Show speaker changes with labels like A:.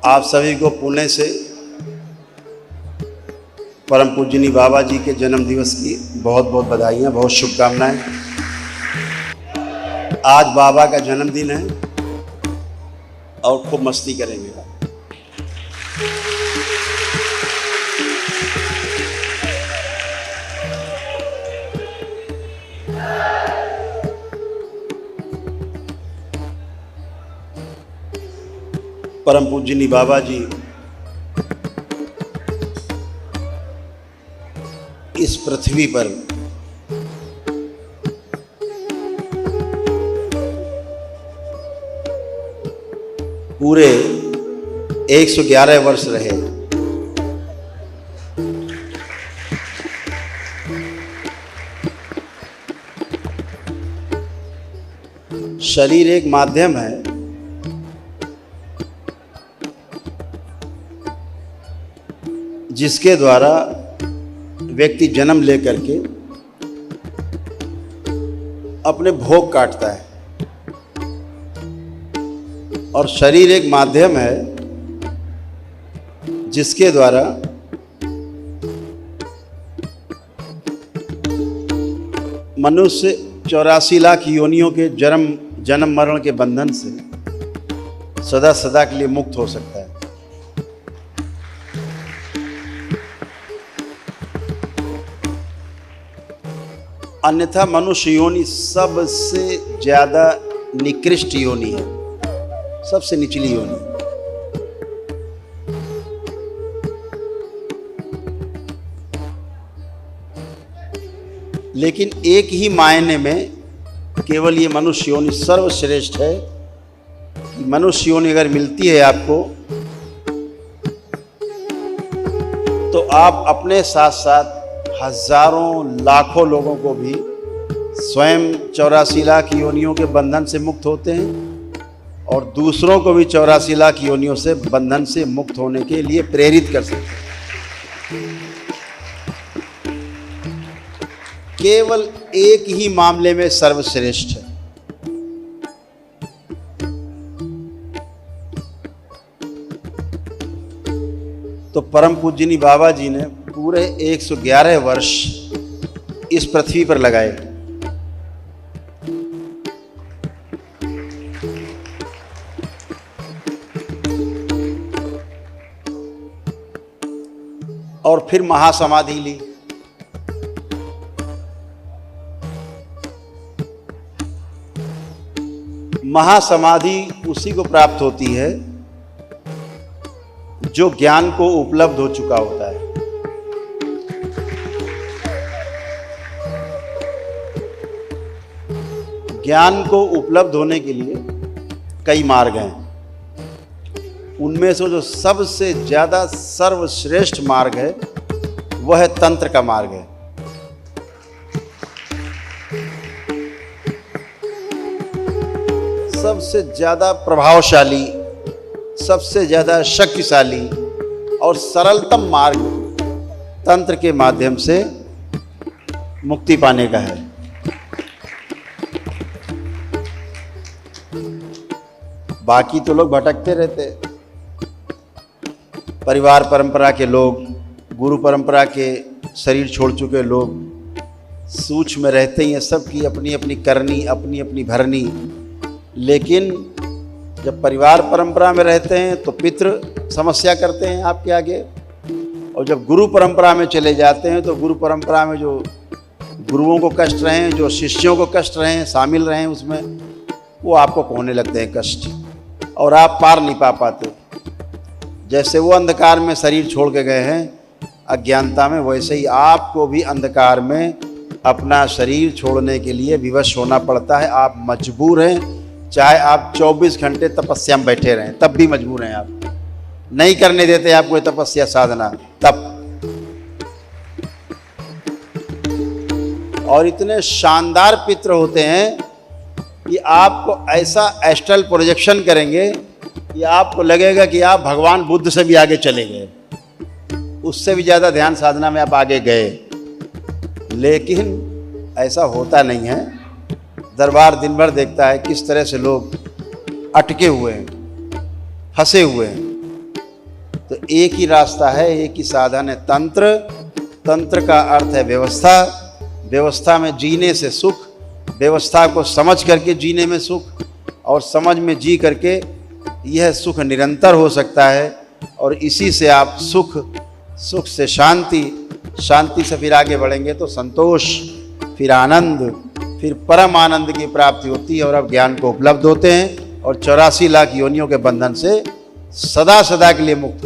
A: आप सभी को पुणे से परम पूजनीय बाबा जी के जन्म दिवस की बहुत बहुत बधाइयाँ, बहुत शुभकामनाएं। आज बाबा का जन्मदिन है और खूब मस्ती करेंगे। परम पूजनीय बाबा जी इस पृथ्वी पर पूरे 111 वर्ष रहे। शरीर एक माध्यम है, जिसके द्वारा व्यक्ति जन्म लेकर के अपने भोग काटता है, और शरीर एक माध्यम है जिसके द्वारा मनुष्य 84 लाख योनियों के जन्म मरण के बंधन से सदा सदा के लिए मुक्त हो सकता है। अन्यथा मनुष्य योनि सबसे ज्यादा निकृष्ट योनि है, सबसे निचली योनि। लेकिन एक ही मायने में केवल ये मनुष्य योनि सर्वश्रेष्ठ है कि मनुष्य योनि अगर मिलती है आपको, तो आप अपने साथ साथ हजारों लाखों लोगों को भी स्वयं 84 लाख योनियों के बंधन से मुक्त होते हैं और दूसरों को भी 84 लाख योनियों से बंधन से मुक्त होने के लिए प्रेरित कर सकते हैं। केवल एक ही मामले में सर्वश्रेष्ठ है। तो परम पूजनीय बाबा जी ने पूरे 111 वर्ष इस पृथ्वी पर लगाए। और फिर महासमाधि ली। महासमाधि उसी को प्राप्त होती है जो ज्ञान को उपलब्ध हो चुका होता है। ज्ञान को उपलब्ध होने के लिए कई मार्ग हैं। उनमें से जो सबसे ज्यादा सर्वश्रेष्ठ मार्ग है वह है तंत्र का मार्ग है। सबसे ज्यादा प्रभावशाली, सबसे ज्यादा शक्तिशाली और सरलतम मार्ग तंत्र के माध्यम से मुक्ति पाने का है। बाकी तो लोग भटकते रहते। परिवार परंपरा के लोग, गुरु परंपरा के शरीर छोड़ चुके लोग सूक्ष्म में रहते ही हैं, सबकी अपनी अपनी करनी, अपनी अपनी भरनी। लेकिन जब परिवार परंपरा में रहते हैं तो पितृ समस्या करते हैं आपके आगे, और जब गुरु परंपरा में चले जाते हैं तो गुरु परंपरा में जो गुरुओं को कष्ट रहे, जो शिष्यों को कष्ट रहे, शामिल रहे उसमें, वो आपको होने लगते हैं कष्ट, और आप पार नहीं पा पाते। जैसे वो अंधकार में शरीर छोड़ के गए हैं अज्ञानता में, वैसे ही आपको भी अंधकार में अपना शरीर छोड़ने के लिए विवश होना पड़ता है। आप मजबूर हैं, चाहे आप 24 घंटे तपस्या में बैठे रहें तब भी मजबूर हैं। आप नहीं करने देते आपको ये तपस्या साधना तब। और इतने शानदार पितृ होते हैं कि आपको ऐसा एस्ट्रल प्रोजेक्शन करेंगे कि आपको लगेगा कि आप भगवान बुद्ध से भी आगे चले गए, उससे भी ज़्यादा ध्यान साधना में आप आगे गए। लेकिन ऐसा होता नहीं है। दरबार दिन भर देखता है किस तरह से लोग अटके हुए हैं, फंसे हुए हैं। तो एक ही रास्ता है, एक ही साधन है तंत्र। तंत्र का अर्थ है व्यवस्था। व्यवस्था में जीने से सुख, व्यवस्था को समझ करके जीने में सुख, और समझ में जी करके यह सुख निरंतर हो सकता है। और इसी से आप सुख, सुख से शांति, शांति से फिर आगे बढ़ेंगे तो संतोष, फिर आनंद, फिर परम आनंद की प्राप्ति होती है और अब ज्ञान को उपलब्ध होते हैं और 84 लाख योनियों के बंधन से सदा सदा के लिए मुक्त